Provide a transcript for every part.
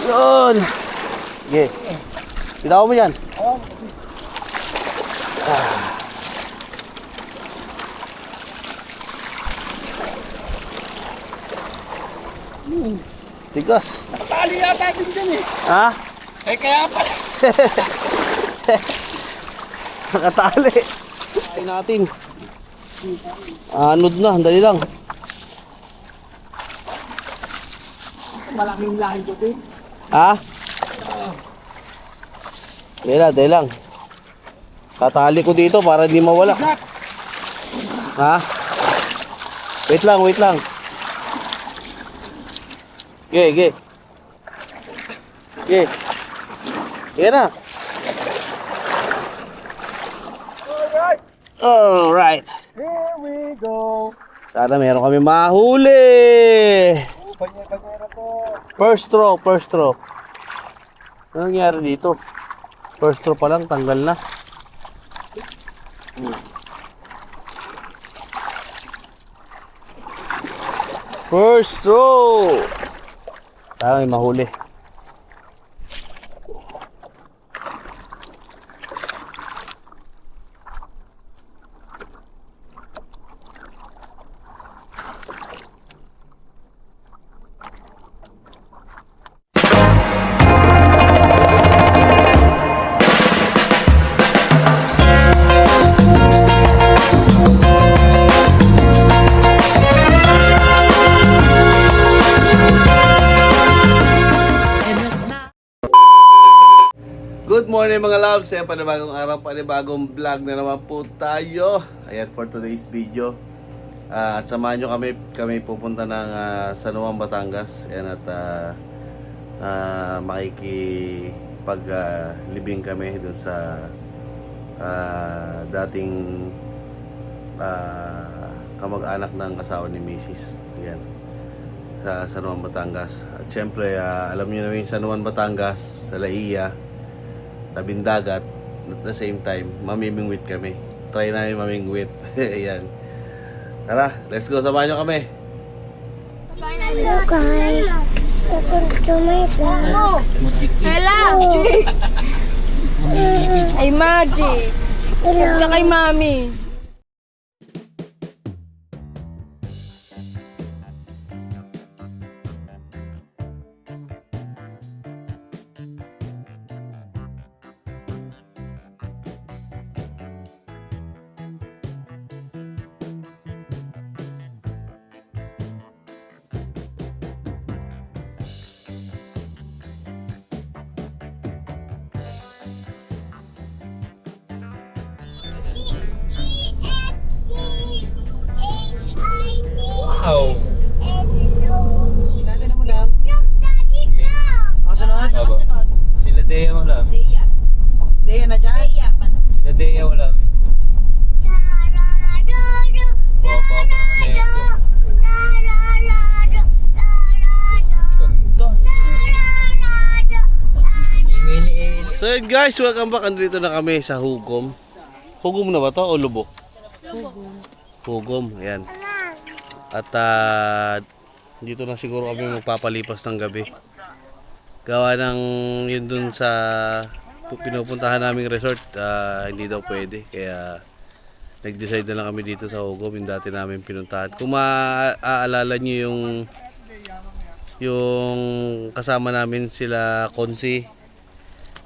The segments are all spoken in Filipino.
Yun. Sige. Bitaw mo yan. Tigas. Tali yata din dyan eh. Ha? Eh kaya pala. Nakatali. Kain natin. Anod na, dali lang. Malaking lahi ko din. Ha? Dali lang. Tatali ko dito para hindi mawala. Ha? Wait lang. Ge. Yan na. Alright. Here we go. Sana meron kami mahuli. Banyera po. First throw. Ano nangyari dito? First throw pa lang, tanggal na. First throw. Sana may mahuli. Good morning mga loves, panibagong araw, panibagong vlog na naman po tayo. Ayan for today's video. At samahan nyo kami pupunta ng San Juan, Batangas. Ayan at makikipaglibing kami dun sa dating kamag-anak ng asawa ni Mrs. Ayan, sa San Juan, Batangas. At syempre, alam nyo na yung San Juan, Batangas, sa Laia, tabing dagat, at the same time mamimingwit kami. Try namin mamingwit. Ayan, tara, let's go, samahan nyo kami. Hello guys, welcome to my vlog. Hello! Ay, Magic! Huwag ka kay Mami. Wow! Natin mo lang. Ang sunod? Aba. Sila Dea wala. Dea na dyan? Sila Dea wala. Baba pa naman na ito. Ganda. Ingay ni Eli. So yun guys, welcome back. Andito na kami sa Hugom. Hugom na ba to o Lubok? Hugom, ayan. At dito na siguro kami magpapalipas ng gabi. Gawa ng yun dun sa pinupuntahan naming resort, hindi daw pwede. Kaya nag-decide na lang kami dito sa Hugom, yung dati namin pinuntahan. Kung maaalala nyo yung kasama namin sila Konsi,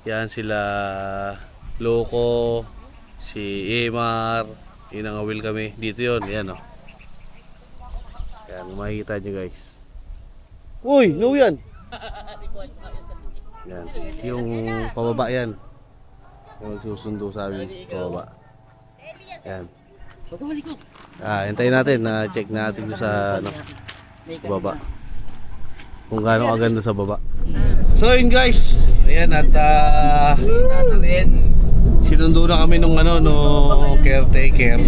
yan sila Loco, si Emar, inangawil kami. Dito yun, yan o. Yan, makikita nyo guys. Uy, no yan. Yan, yung pababa yan. Yung susundo sa amin, pababa. Yan. Hintayin natin na check natin doon sa baba. Kung gaano kaganda sa baba. So yun guys, ayan at sinundo na kami nung caretaker.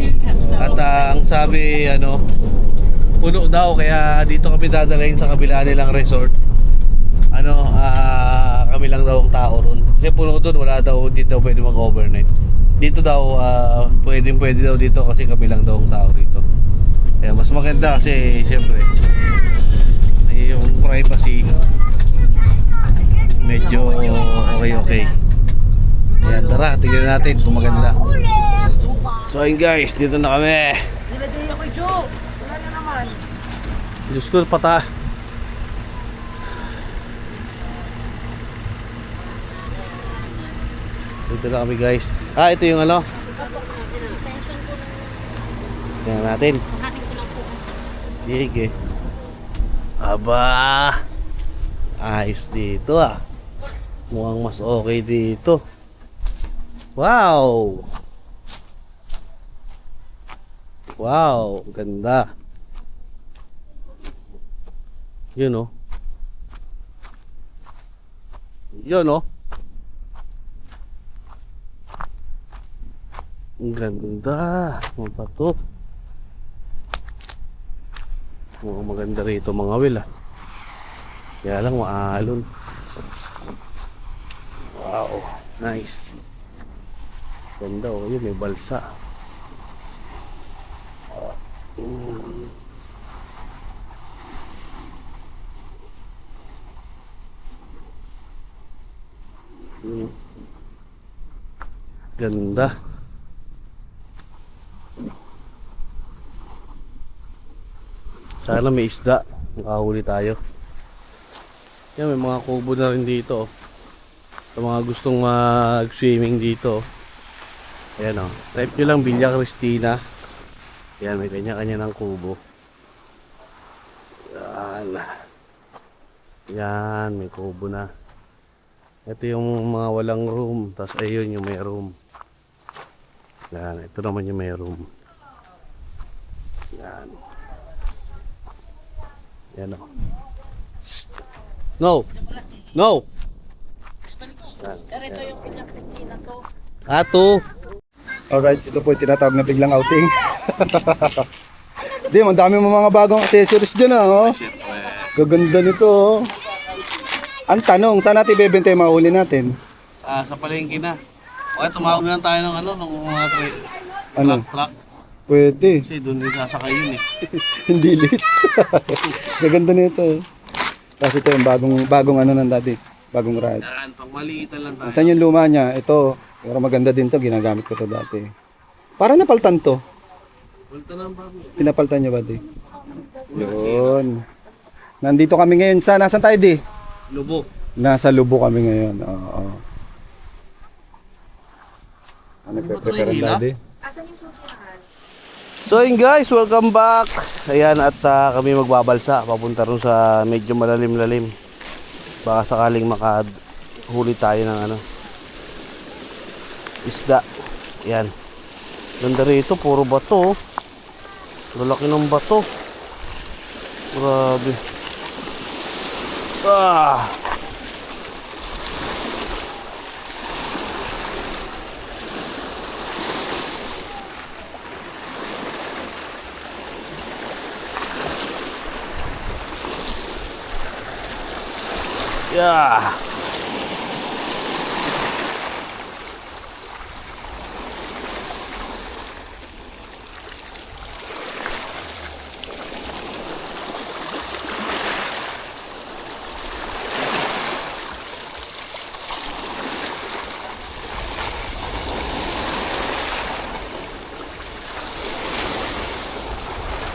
At ang sabi puno daw, kaya dito kami dadalhin sa kabila nilang resort. Kami lang daw ang tao ron. Kasi puno doon, wala daw, hindi daw pwede mag-overnight. Dito daw, pwede daw dito kasi kami lang daw ang tao rito. Kaya mas maganda kasi, syempre, yung privacy. okay. Ayan, tara, tignan natin kung maganda. So ayun guys, dito na kami. Diyos ko, pata. Dito na kami guys. Ah, ito yung ano. Tignan natin. Sige. Aba. Ayos dito ah. Mukhang mas okay dito. Wow. Wow, ganda. Yun oh. Yun oh. Ang ganda. Mapatok. Mukhang maganda rito mga wil ah. Kaya lang maalon. Wow, nice. Ganda oh, yun may balsa. Ganda. Sana may isda. Makahuli tayo. Yan, may mga kubo na rin dito. Sa mga gustong mag-swimming dito. Ayan o. Type nyo lang Villa Cristina. Ayan, may kanya-kanya ng kubo. Yan. Yan, may kubo na. Ito yung mga walang room. Tapos ayun yung may room. Yan, ito naman yung may room. Yan. Yan o. No! No! Ito yung pinakasina to. Ato! Alright, ito po yung tinatawag na biglang outing. Di, ang dami mo mga bagong accessories dyan oh. Gaganda nito oh. Ang tanong, saan natin ibebenta yung mga huli natin? Sa palengke na. Okay, tumawag na lang tayo ng ano, ng mga Ano? truck. Pwede. Kasi doon din sasakay yun eh. Hindi list. Gaganda nito oh. Tapos ito yung bagong ano ng dati. Bagong ride. Yan, pang maliitan lang tayo. Saan yung luma niya? Ito. Pero maganda din to. Ginagamit ko to dati. Para napaltan to. Bulta lang bago. Pinapaltan niyo ba di? Yun. Nandito kami ngayon sa... Nasaan tayo di? Lubog. Nasa Lubo kami ngayon. Oo. Ano prepare tayo di? So yun guys, welcome back. Ayan at kami magbabalsa. Papunta rin sa medyo malalim-lalim. Baka sakaling makahuli tayo ng ano, isda. Ayan. Ganda rito, puro bato. Lalaki ng bato. Grabe. Ah! Yeah.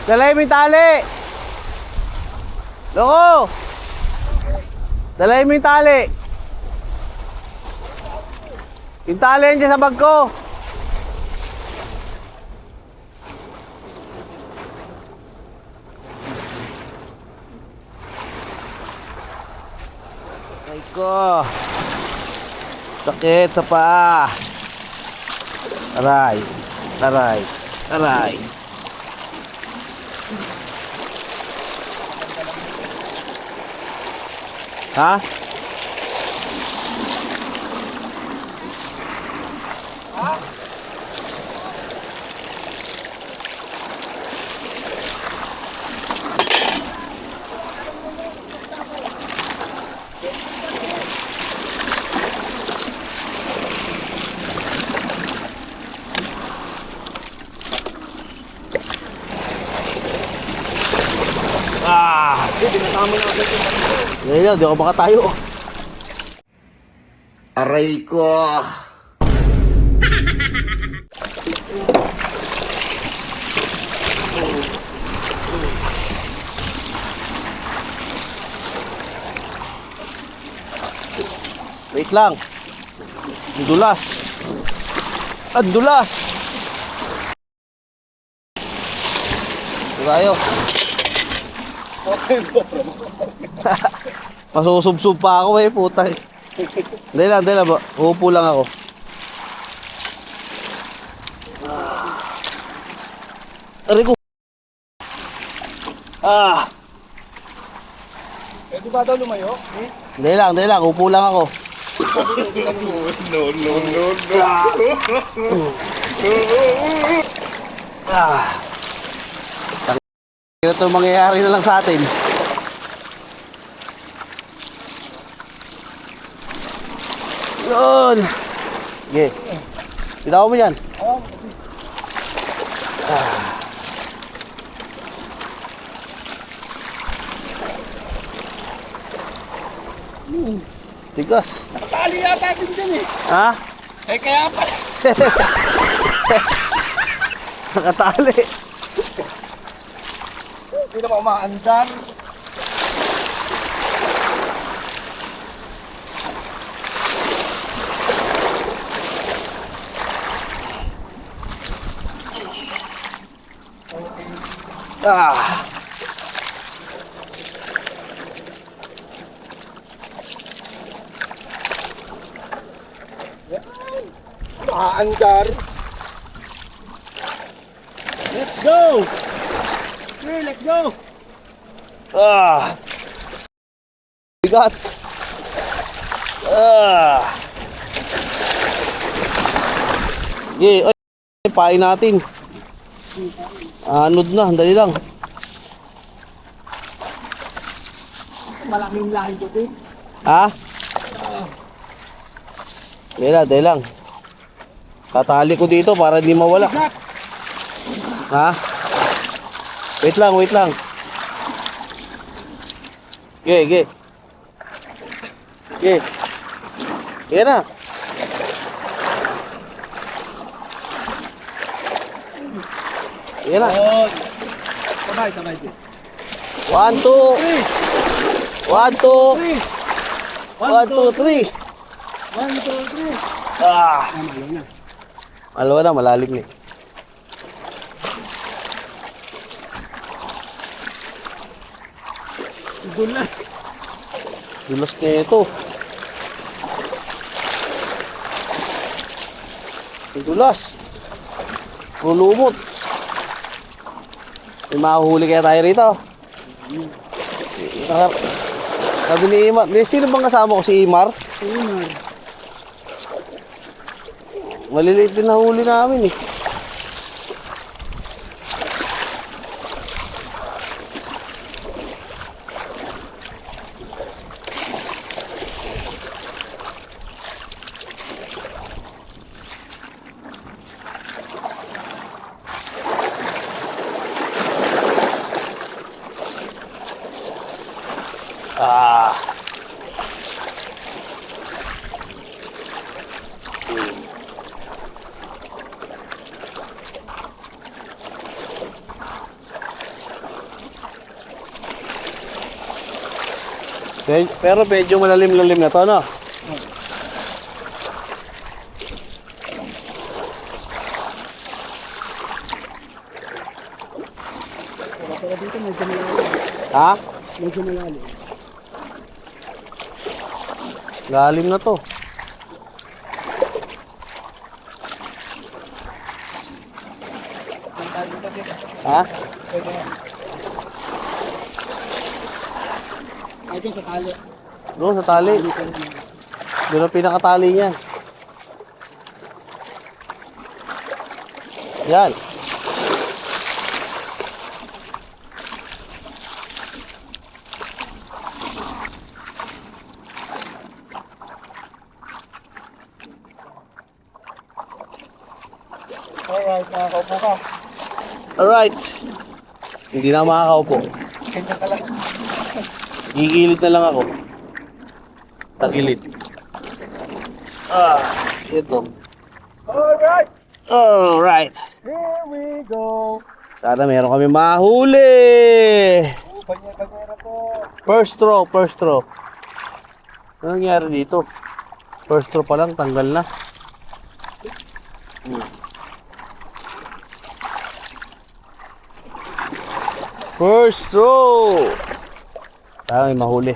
Dalay mo yung tali. Loko. Dalay mo yung tali. Yung tali yan dyan sa bag ko. Ay ko. Sakit sa paa. Aray. Aray. Aray. Ha? Ngayon, di ako makatayo. Aray ko! Wait lang. Ang dulas. Ang dulas. Ito tayo. Masusubsub pa ako puta. Dahil lang. Uupo lang ako. Aray ko. Pwede ba daw lumayo? Dahil lang. Uupo lang ako. Kaya ito mangyayari na lang sa atin. Yun. Sige. Bitaw mo yan. Tigas. Tali yata din dyan eh. Ha? Eh kaya pala. Nakatali. Hindi na umaandar. Ah. Umaandar. Let's go! Okay, let's go! Ah. Bigat. Ah. Sige, ay, pain natin. Anod na, dali lang. Malaking lahi ko din. Ha? Dali lang. Tatali ko dito para hindi mawala. Ha? Wait lang. Ge. Yan na. Yan na. Sabay din. 1, 2. 1, 2. 1, 2, 3. 1, 2, 3. Ah. Malayo na. Malawa na, malalim eh. Dulas. Dulas na ito. Dulas. Lumot. May mahuhuli kaya tayo rito. Sabi ni Imar. Sino bang kasama ko? Si Imar? Maliliit din na huli namin eh. Ah. Pero medyo malalim-lalim na to, no? Pero dito medyo malalim. Ha? Medyo malalim. Lalim na to. Ha? Ay, dun sa tali. Doon sa tali. Doon ang pinakatali niya. Yan. Alright, nakakaupo ka. Alright. Hindi na makakaupo. Ganyan ka lang. Gigilid na lang ako. Tagilid. Ito. Alright! Alright. Here we go! Sana meron kami mahuli. Banyera po. First throw, first throw. Ano nangyari dito? First throw pa lang, tanggal na. First throw. Sana may mahuli.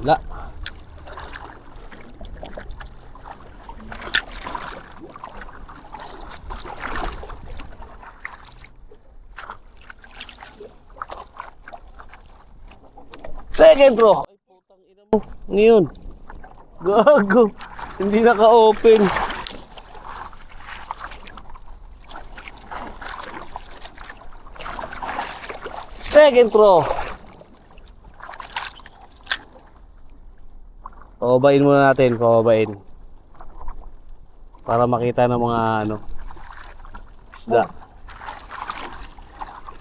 Wala. Second throw. Ay, putang ina mo. Ano yun? Gago. Hindi naka-open. Second throw. Pababain muna natin, pababain. Para makita ng mga ano, isda.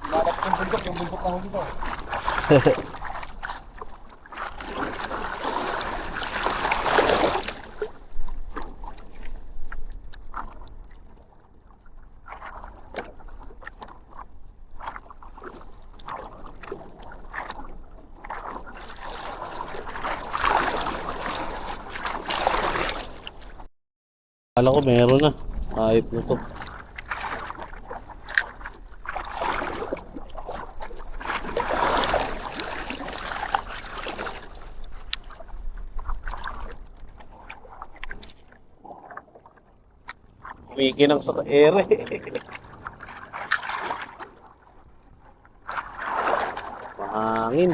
Malapit yung bundok na huli ko. Akala ko meron na. Ayop na to. Umikinang sa ere. Mahangin.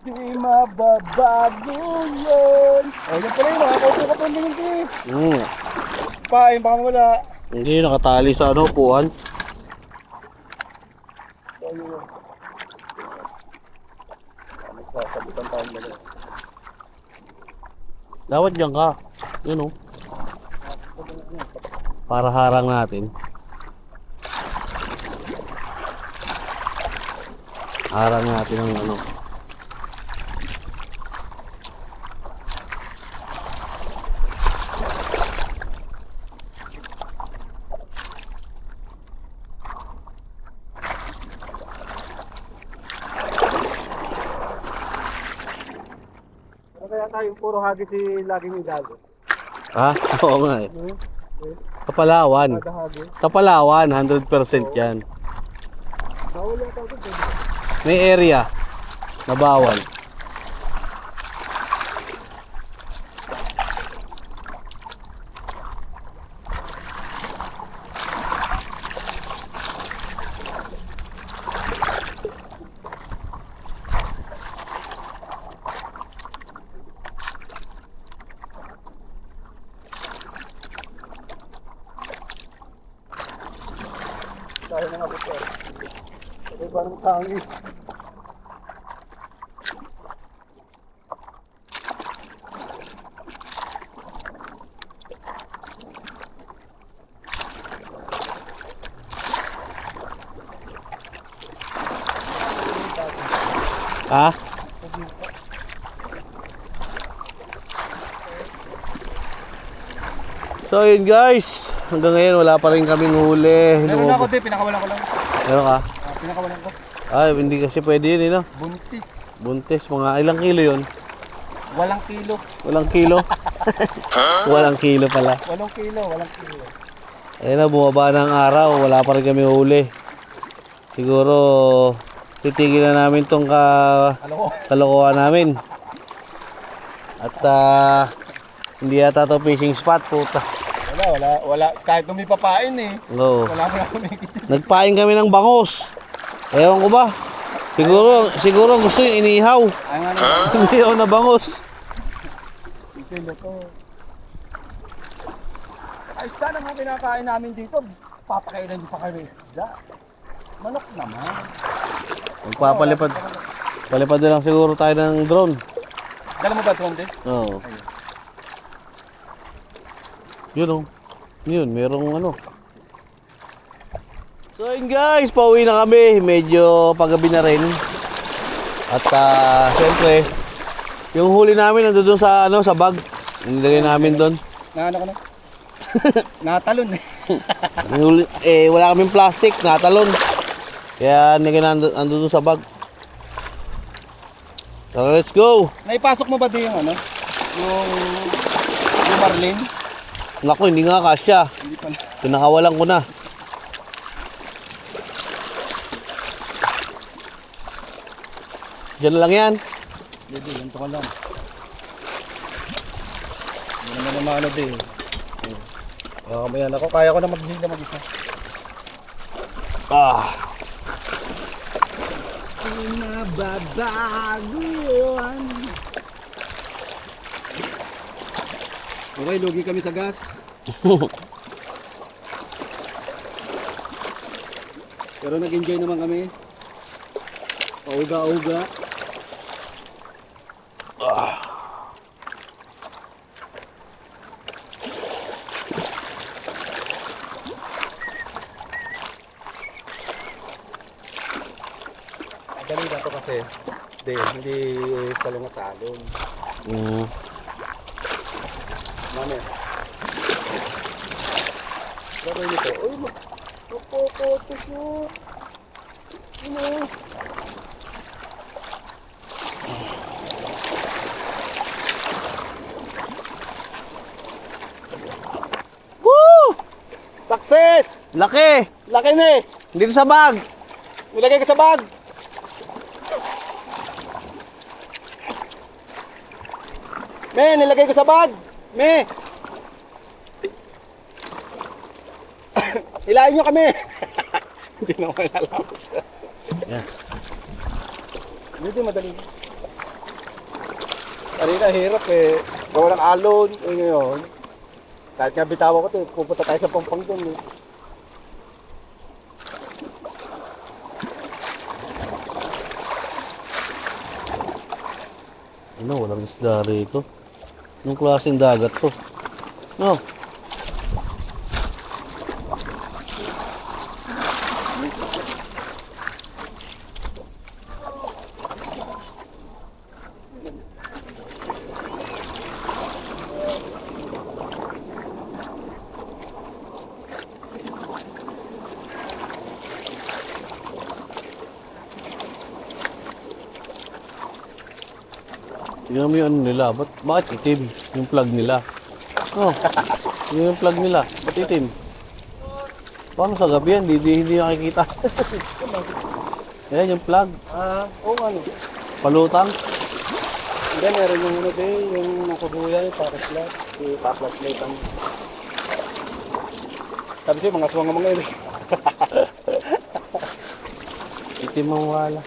Di mababago yun. Oh, yun pala yun. Nakakaupo ka pa rin yun. Pain, baka wala. Hindi, nakatali sa ano, upuan. Sasabutan tayo mo na. Dapat dyan ka. Yun o. Para harang natin. Harang natin ang ano. Ano kaya tayo puro hagi si laging ilago? Ha? Oo nga eh. Sa Palawan. Kada hagi. Sa Palawan, 100% yan. Bawal yung tawag doon. May area na bawal. Dahil na nga po. Ito parang tangi. Ha? So yun guys, hanggang ngayon wala pa rin kaming huli. Meron na ako din, pinakawalan ko lang. Meron ka? Pinakawalan ko. Ay, hindi kasi pwede yun, no? Buntis. Buntis, mga ilang kilo yun? Walang kilo. Walang kilo? Walang kilo pala. 8 kilo, walang kilo. Ayun na, bumaba ng araw, wala pa rin kami huli. Siguro, titigil na namin tong kalokohan namin. At hindi yata to fishing spot, puta. Wala. Kahit tumipapain eh. Oo. Wala pa kami. Nagpain kami ng bangos. Ewan ko ba? Siguro gusto yung inihaw. Ay nga naman. Inihaw na bangos. Kilo ko. Ay, sana mga pinakain namin dito. Papakailan di pa kayo isda. Manok naman. Palipad na lang siguro tayo ng drone. Dala mo ba ito, Ronde? Oo. Yun o. Yun, merong ano. So yun guys, pauwi na kami. Medyo paggabi na rin. At syempre, yung huli namin nandun sa sa bag. Nilagay namin doon. Ano ko na? Natalon eh. Wala kaming plastic, natalon. Kaya nilagay nandun sa bag. So let's go. Naipasok mo ba din yung ano? Yung marlin? Naku, hindi nga kasya. Hindi pa na. Pinakawalan ko na. Diyan na lang yan. Hindi, ganito ka lang. Hindi naman naman ano din. Kamayan ako, kaya ko na maghila mag-isa. Nababaguan. Okay, lugi kami sa gas. Pero nag-enjoy naman kami. Pauga-uga. Dali na to kasi. Hindi salungat sa alon. Mami. Pero nito, uy, mapopotos mo. Ano? Woo! Success! Laki! Laki na eh! Dito sa bag! Nilagay ko sa bag! Me, nilagay ko sa bag! Me! Hilahin nyo kami! Hindi na ako nalalaman siya. Yeah. Hindi, madali. Kanina, hirap eh. Gawa ng alon. Eh ngayon, kahit nga bitawa ko ito, pupunta tayo sa Pampang doon eh. Ano, walang isda rito. Anong klaseng dagat to? No. Tingnan mo yung ano nila. Bakit itim? Yung plug nila. Oh, yung plug nila. Ba't itim? Paano sa gabi yan? Hindi nakikita. Ayan yung plug. Oo ano. Palutang. Hindi, meron yung ano din, yung nasa buya, yung pa-flat. Yung pa-flat ang... Sabi sa'yo, mga aswang mga yun. Itim ang wala.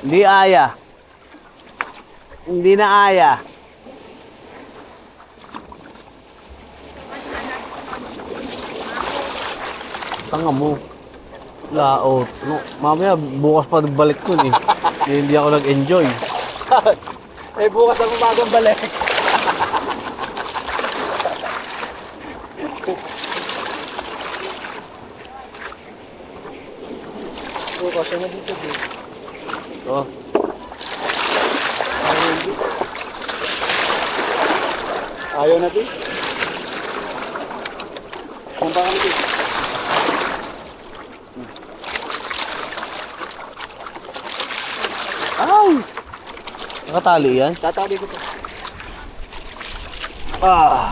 Hindi aya. Hindi na aya. Tanga mo. Laot. No, mamaya bukas pa balik ko eh. Hindi ako nag-enjoy. Eh, bukas ang umagang balik. Bukas na dito. Oh. Ayaw natin. Kumpa kami dito. Ay! Nakatali yan? Tatali ko to. Ah!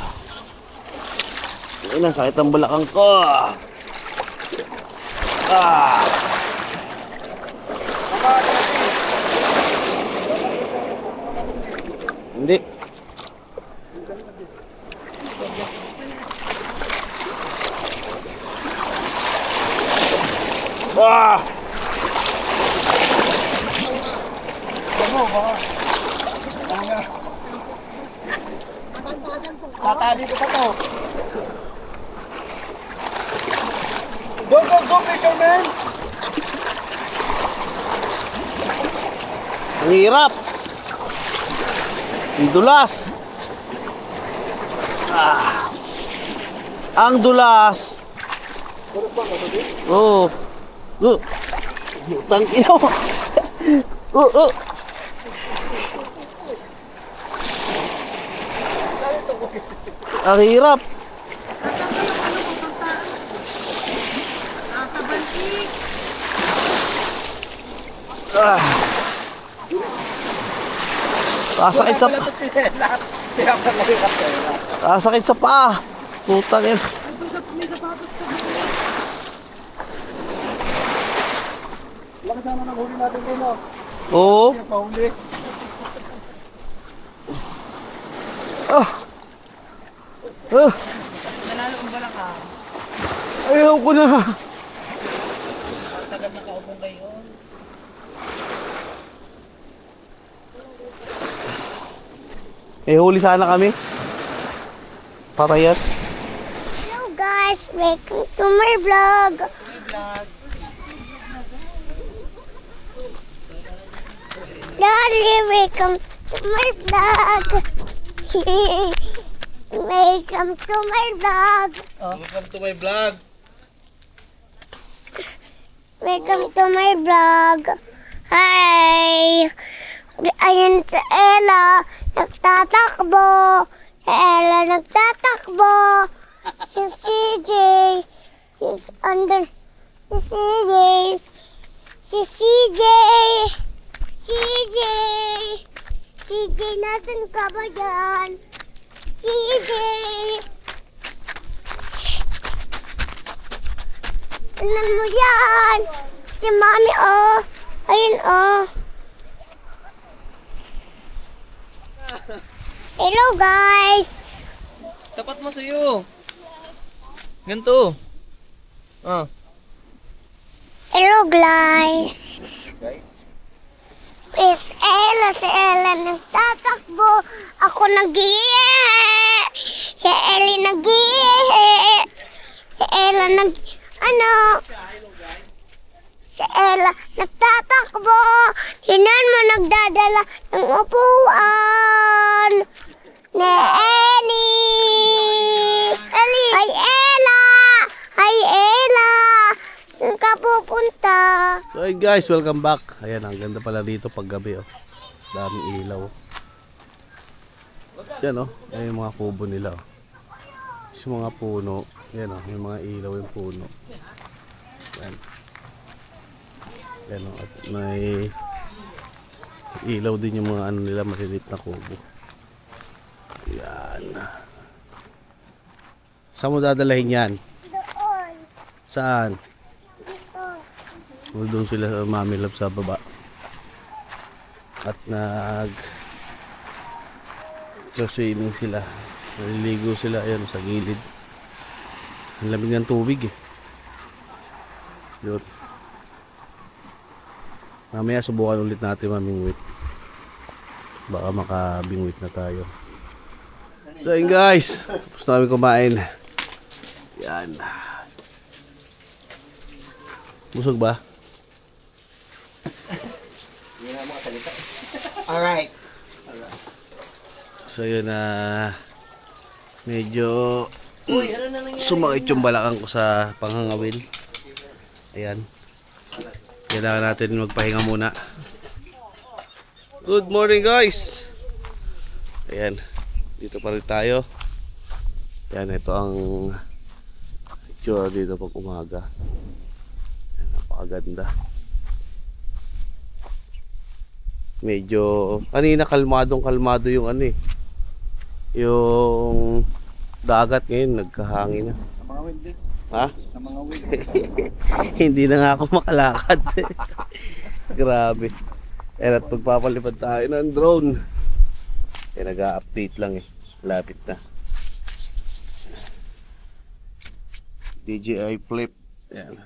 Ayun, sakit ang balakang ko. Ah! Hindi. Ah! Tatali ko pa to. Go, go, go, fisherman! Ang hirap. Ang dulas. Ah. Ang dulas. Oo. Oh. Tangina mo. Oo. Ang hirap. Ah. Kasakit sa Kasakit sa paa. Putang ina. Lakas naman ang huli natin kayo, no? Oo. Pahuli. Ah. Ah. Ayaw ko na. Eh, huli sana kami. Patayan. Hello guys, welcome to my vlog. Daddy, welcome to my vlog. Welcome to my vlog. Welcome to my vlog. Welcome to my vlog. Hi. Ayun si Ella, nagtatakbo. Si Ella nagtatakbo. Si CJ, she's under. Si CJ, si CJ, CJ, CJ, nasan ka ba dyan? CJ. Tingnan mo yan. Si Mami, oh. Ayun, oh. Hello, guys. Tapat mo sa'yo. Ganito. Ah. Hello, guys. Si Ella nagtatakbo. Ako nag-iihi. Si Ellie nag-iihi. Si Ella Si Ella nagtatakbo. Hinan mo nagdadala ng upuan. Ni Ellie. Hi, Ella. Hi, Ella. Saan ka pupunta? So hey guys, welcome back. Ayan, ang ganda pala dito pag gabi, oh. Daming ilaw. Yan, oh. Ayan yung mga kubo nila, oh. Yung mga puno. Yan, oh. Yung mga ilaw yung puno. Yan. Yan, oh. At may ilaw din yung mga ano nila, malilit na kubo. Yan. Saan mo dadalahin yan? Doon. Saan? Dito. Doon sila sa Mami Love sa baba. At swimming sila. Naliligo sila ayan sa gilid. Ang lamig ng tubig eh. Yun. Mamaya subukan ulit natin mamingwit. Baka makabingwit na tayo. So yun guys, tapos na kami kumain. Yan. Busog ba? Alright. So yun na medyo sumakit yung balakang ko sa panghangawin. Ayan. Kailangan natin magpahinga muna. Good morning guys. Ayan, dito pa rin tayo. Ayan, ito ang itsura dito pag umaga. Ayan, napakaganda. Medyo, kanina kalmado yung ano eh. Yung dagat ngayon, nagkahangin na. Mga wind Ha? Sa mga wind. Hindi na nga ako makalakad. Grabe. Ayan, at pagpapalipad tayo ng drone. Eh, nag-update lang eh. Lapit na. DJI Flip. Ayan.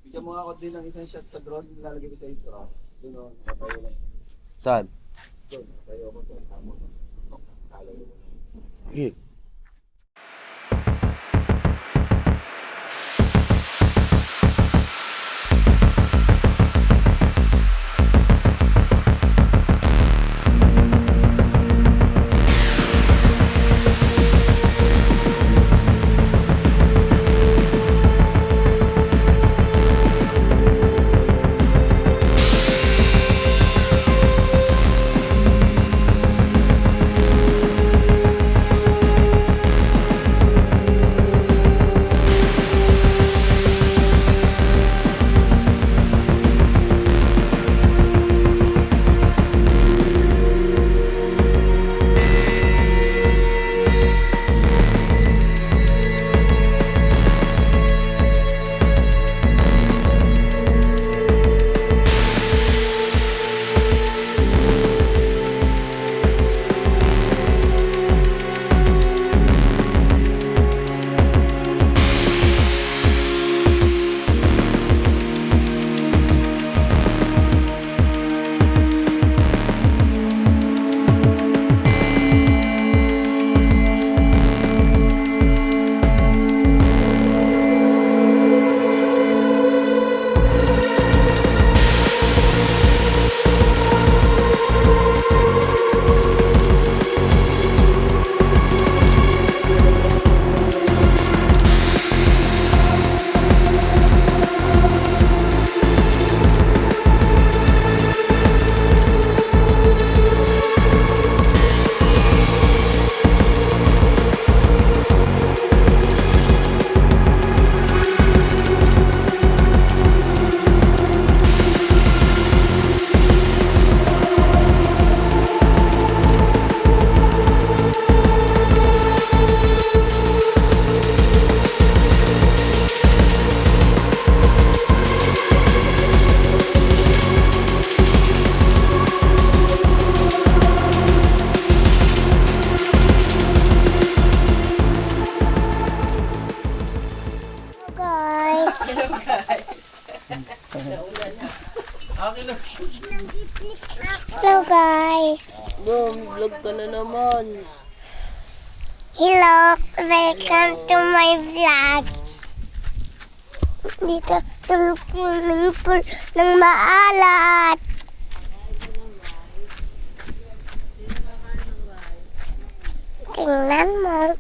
Bigyan mo ako din ng isang shot sa drone. Lalagay ko sa intro. Doon o. Tayo lang. Saan? Doon. Tayo ako doon. Tama ko. Kala mo. Sige. Hello guys. Boom, vlog ka na naman. Hello, welcome to my vlog. Dito yung swimming pool ng maalat. Tingnan mo.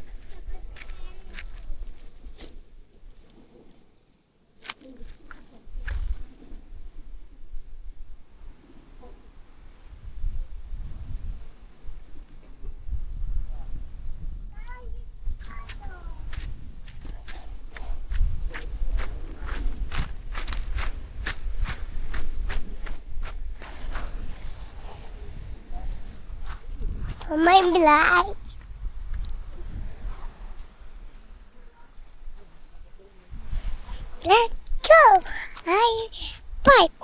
Oh my vlog. Let's go. I park.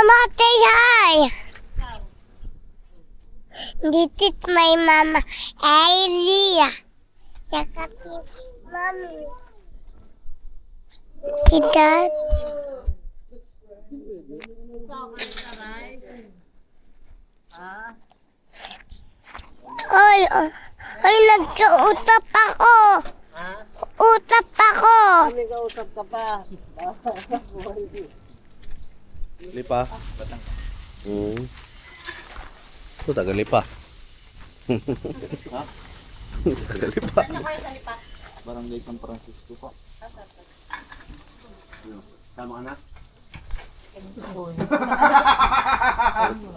Ate, hi. This is my mama, Elia. Yakapin, mommy. Si Dad. Oy, nagkautap ako. Utap ako. May kausap ka pa. Lipa. Ito, Tagalipa. Tagalipa. Barangay San Francisco po. Tama ka na?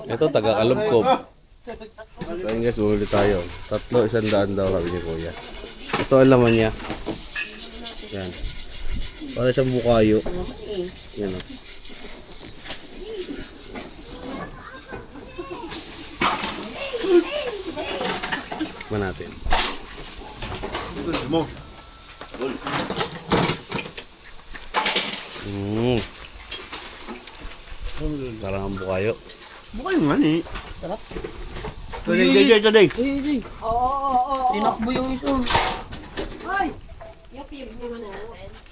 Ito, taga-Kalubkob. Ayun guys, ulit tayo. 300 daw sabi ni Kuya. Ito ang laman niya. Yan. Para siyang bukayo. Yan o. Tikman natin. Parang ang bukayo. Bukay nga eh. Tinakbo yung iso.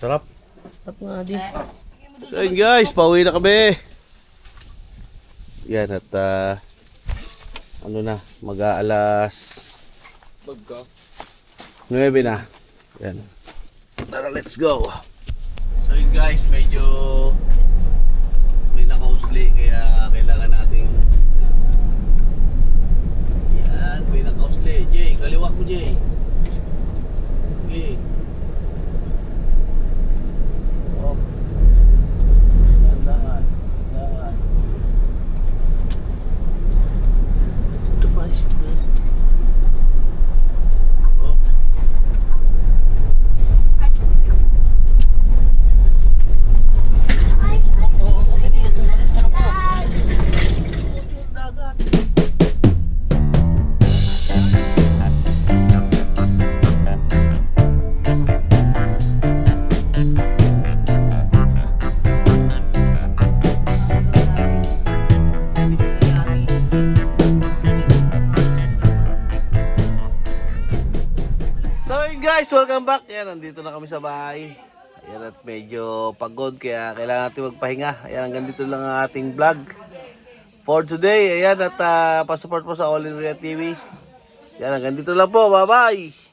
Sarap. At nga din. So yun guys, pauwi na kami. Yan at ano na, mag-aalas 9 na. Yan. Tara, let's go. So yun guys, medyo may nakausli kaya kailangan nating yan, may nakausli. Jay, kaliwa ko Jay. Okay. Oh. Dahan. Ito pa isip na. Oh. So yun guys, welcome back. Yan, nandito na kami sa bahay. Ayan, at medyo pagod kaya kailangan natin magpahinga. Ayan, hanggang dito lang ang ating vlog for today. Ayan, at pasupport po sa All in Ria TV. Yan, hanggang dito lang po. Bye-bye!